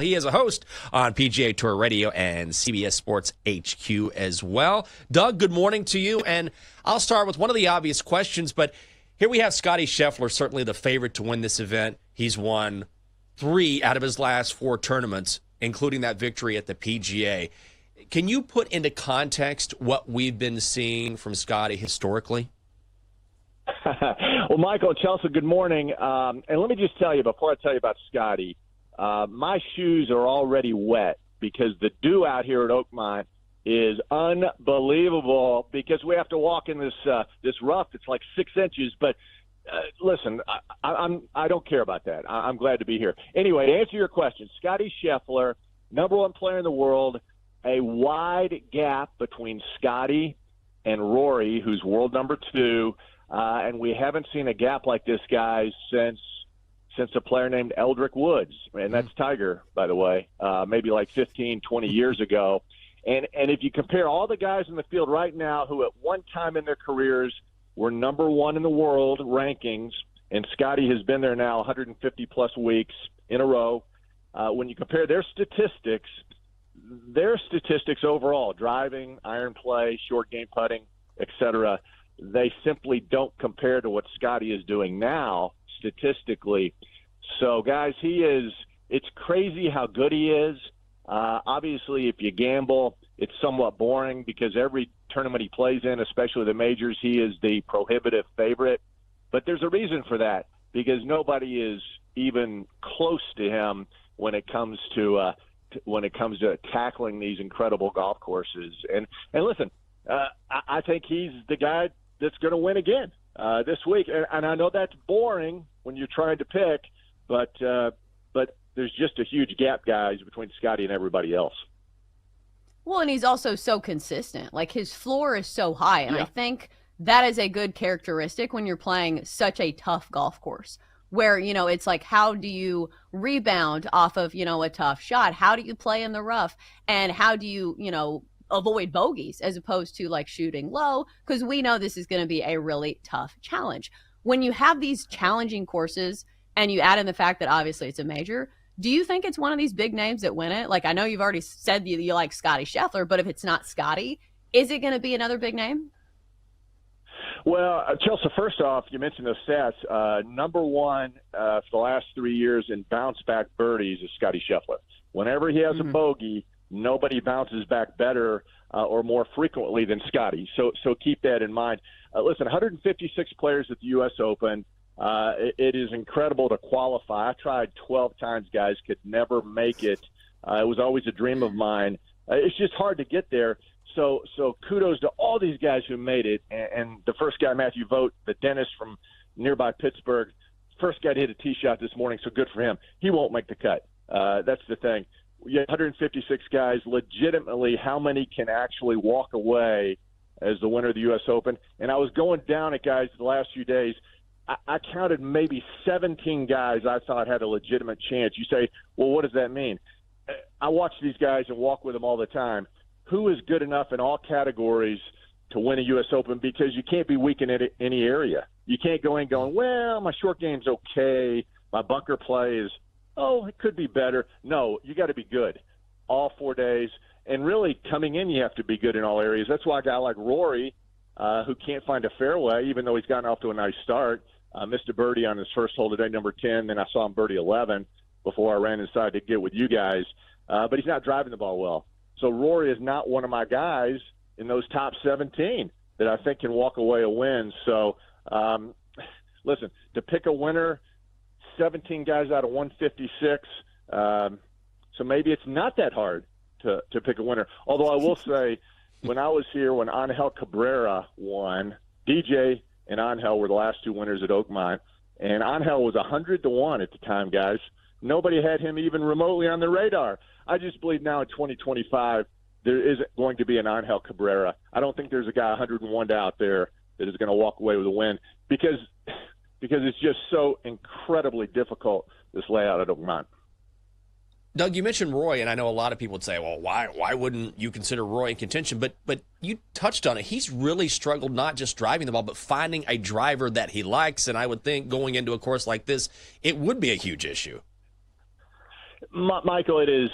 He is a host on PGA Tour Radio and CBS Sports HQ as well. Doug, good morning to you. And I'll start with one of the obvious questions, but here we have Scottie Scheffler, certainly the favorite to win this event. He's won 3 out of his last 4 tournaments, including that victory at the PGA. Can you put into context what we've been seeing from Scottie historically? Well, Michael, Chelsa, good morning. And let me just tell you, before I tell you about Scottie, my shoes are already wet because the dew out here at Oakmont is unbelievable because we have to walk in this rough. It's like 6 inches. But listen, I don't care about that. I'm glad to be here. Anyway, to answer your question, Scottie Scheffler, number 1 player in the world, a wide gap between Scottie and Rory, who's world number 2. And we haven't seen a gap like this, guys, since a player named Eldrick Woods, and that's Tiger, by the way, maybe like 15, 20 years ago. And if you compare all the guys in the field right now who at one time in their careers were number 1 in the world rankings, and Scottie has been there now 150-plus weeks in a row, when you compare their statistics overall, driving, iron play, short game putting, et cetera, they simply don't compare to what Scottie is doing now statistically. So, guys, it's crazy how good he is. Obviously, if you gamble, it's somewhat boring because every tournament he plays in, especially the majors, he is the prohibitive favorite. But there's a reason for that because nobody is even close to him when it comes to tackling these incredible golf courses. And listen, I think he's the guy that's going to win again this week. And I know that's boring when you're trying to pick, but there's just a huge gap, guys, between Scottie and everybody else. Well, and he's also so consistent. Like, his floor is so high, and I think that is a good characteristic when you're playing such a tough golf course where, it's like, how do you rebound off of, a tough shot? How do you play in the rough? And how do you, avoid bogeys as opposed to like shooting low, because we know this is going to be a really tough challenge. When you have these challenging courses and you add in the fact that obviously it's a major, do you think it's one of these big names that win it? Like, I know you've already said you like Scottie Scheffler, but if it's not Scottie, is it going to be another big name? Well, Chelsea, first off, you mentioned those stats. Number 1 for the last 3 years in bounce-back birdies is Scottie Scheffler. Whenever he has a bogey, nobody bounces back better or more frequently than Scottie. So keep that in mind. Listen, 156 players at the U.S. Open. It is incredible to qualify. I tried 12 times, guys, could never make it. It was always a dream of mine. It's just hard to get there. So kudos to all these guys who made it. And the first guy, Matthew Vogt, the dentist from nearby Pittsburgh, first guy to hit a tee shot this morning, so good for him. He won't make the cut. That's the thing. You have 156 guys. Legitimately, how many can actually walk away as the winner of the U.S. Open? And I was going down it, guys, the last few days. I counted maybe 17 guys I thought had a legitimate chance. You say, well, what does that mean? I watch these guys and walk with them all the time. Who is good enough in all categories to win a U.S. Open? Because you can't be weak in any area. You can't go in going, well, my short game's okay. My bunker play is, it could be better. No, you got to be good all 4 days. And really, coming in, you have to be good in all areas. That's why a guy like Rory, who can't find a fairway, even though he's gotten off to a nice start, missed a birdie on his first hole today, number 10. Then I saw him birdie 11 before I ran inside to get with you guys. But he's not driving the ball well. So Rory is not one of my guys in those top 17 that I think can walk away a win. So, listen, to pick a winner, 17 guys out of 156. So maybe it's not that hard to pick a winner. Although I will say, when I was here, when Angel Cabrera won, DJ and Angel were the last 2 winners at Oakmont. And Angel was 100-1 at the time, guys. Nobody had him even remotely on the radar. I just believe now in 2025 there isn't going to be an Angel Cabrera. I don't think there's a guy 101 out there that is going to walk away with a win because it's just so incredibly difficult, this layout at Oakmont. Doug, you mentioned Roy, and I know a lot of people would say, well, why wouldn't you consider Roy in contention? But you touched on it. He's really struggled not just driving the ball, but finding a driver that he likes. And I would think going into a course like this, it would be a huge issue. Michael, it is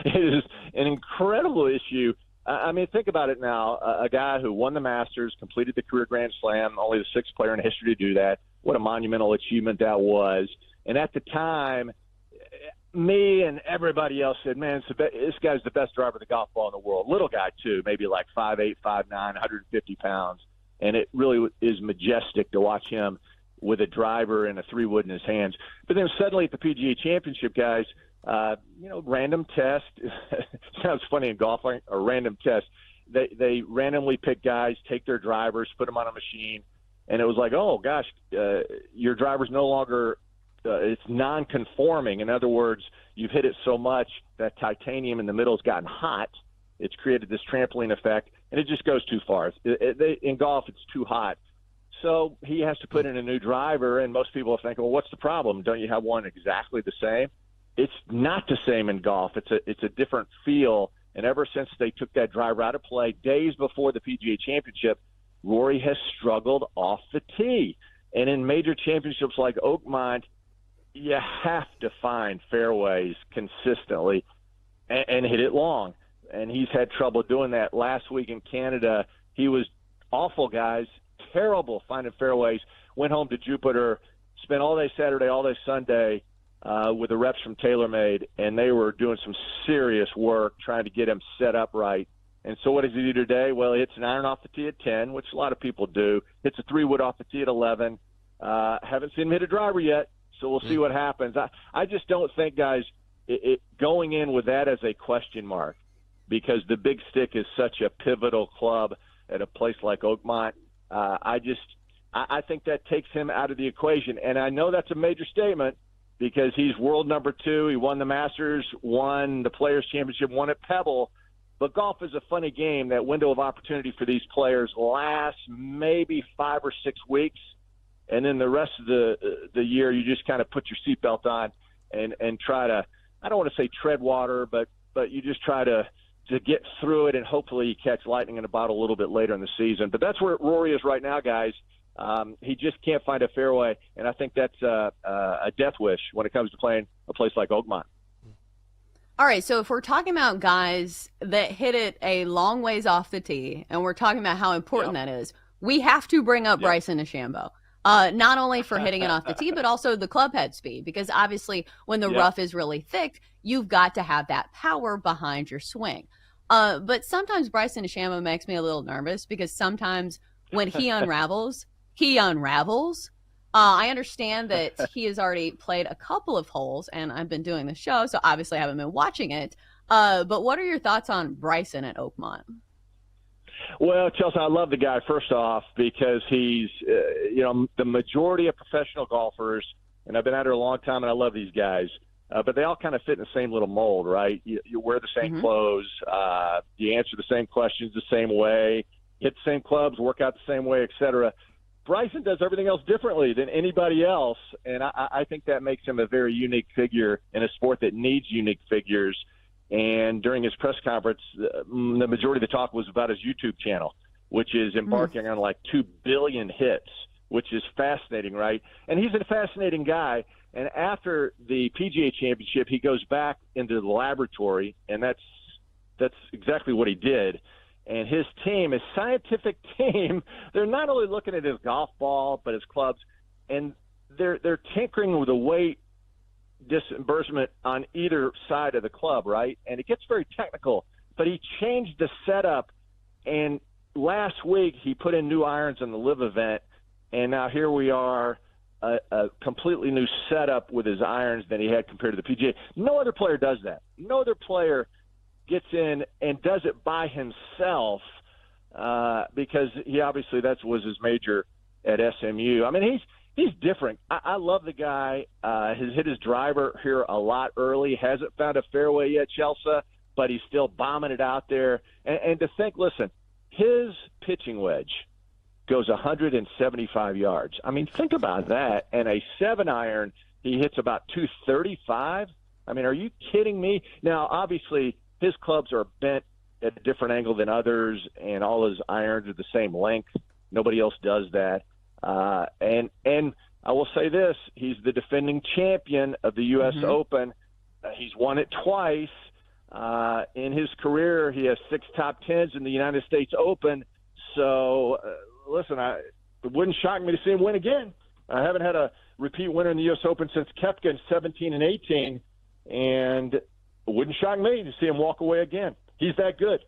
it is an incredible issue. I mean, think about it now. A guy who won the Masters, completed the career Grand Slam, only the sixth player in history to do that. What a monumental achievement that was. And at the time, me and everybody else said, man, this guy's the best driver of the golf ball in the world. Little guy, too, maybe like 5'8", 5'9", 150 pounds. And it really is majestic to watch him with a driver and a 3-wood in his hands. But then suddenly at the PGA Championship, guys, random test. Sounds funny in golf, like a random test. They randomly pick guys, take their drivers, put them on a machine, and it was like, oh, gosh, your driver's no longer it's non-conforming. In other words, you've hit it so much that titanium in the middle has gotten hot. It's created this trampoline effect, and it just goes too far. In golf, it's too hot. So he has to put in a new driver, and most people are thinking, well, what's the problem? Don't you have one exactly the same? It's not the same in golf. It's a different feel, and ever since they took that driver out of play days before the PGA Championship, Rory has struggled off the tee. And in major championships like Oakmont, you have to find fairways consistently and hit it long. And he's had trouble doing that. Last week in Canada, he was awful, guys, terrible finding fairways. Went home to Jupiter, spent all day Saturday, all day Sunday with the reps from TaylorMade, and they were doing some serious work trying to get him set up right. And so what does he do today? Well, he hits an iron off the tee at 10, which a lot of people do. Hits a 3-wood off the tee at 11. Haven't seen him hit a driver yet, so we'll see what happens. I just don't think, guys, going in with that as a question mark, because the Big Stick is such a pivotal club at a place like Oakmont. I think that takes him out of the equation. And I know that's a major statement because he's world number 2. He won the Masters, won the Players' Championship, won at Pebble. But golf is a funny game. That window of opportunity for these players lasts maybe 5 or 6 weeks. And then the rest of the year, you just kind of put your seatbelt on and try to, I don't want to say tread water, but you just try to get through it, and hopefully you catch lightning in a bottle a little bit later in the season. But that's where Rory is right now, guys. He just can't find a fairway, and I think that's a death wish when it comes to playing a place like Oakmont. All right, so if we're talking about guys that hit it a long ways off the tee, and we're talking about how important that is, we have to bring up Bryson DeChambeau. Not only for hitting it off the tee, but also the club head speed, because obviously when the rough is really thick, you've got to have that power behind your swing. But sometimes Bryson DeChambeau makes me a little nervous because sometimes when he unravels, he unravels. I understand that he has already played a couple of holes, and I've been doing the show, so obviously I haven't been watching it. But what are your thoughts on Bryson at Oakmont? Well, Chelsea, I love the guy, first off, because he's, the majority of professional golfers, and I've been out here a long time, and I love these guys, but they all kind of fit in the same little mold, right? You wear the same clothes, you answer the same questions the same way, hit the same clubs, work out the same way, et cetera. Bryson does everything else differently than anybody else, and I think that makes him a very unique figure in a sport that needs unique figures. And during his press conference, the majority of the talk was about his YouTube channel, which is embarking on like 2 billion hits, which is fascinating, right? And he's a fascinating guy. And after the PGA Championship, he goes back into the laboratory, and that's exactly what he did. And his team, his scientific team, they're not only looking at his golf ball, but his clubs, and they're tinkering with the weight disbursement on either side of the club, right? And it gets very technical, but he changed the setup, and last week he put in new irons in the live event, and now here we are, a completely new setup with his irons than he had compared to the PGA. No other player does that. No other player gets in and does it by himself because he obviously was his major at SMU. I mean, he's different. I love the guy. He's hit his driver here a lot early. Hasn't found a fairway yet, Chelsea, but he's still bombing it out there. And to think, listen, his pitching wedge goes 175 yards. I mean, think about that. And a 7-iron, he hits about 235. I mean, are you kidding me? Now, obviously, his clubs are bent at a different angle than others, and all his irons are the same length. Nobody else does that. And I will say this, he's the defending champion of the U.S. Open, He's won it twice. In his career, he has 6 top 10s in the United States Open. So, listen, it wouldn't shock me to see him win again. I haven't had a repeat winner in the U.S. Open since Koepka in 17 and 18, and it wouldn't shock me to see him walk away again. He's that good.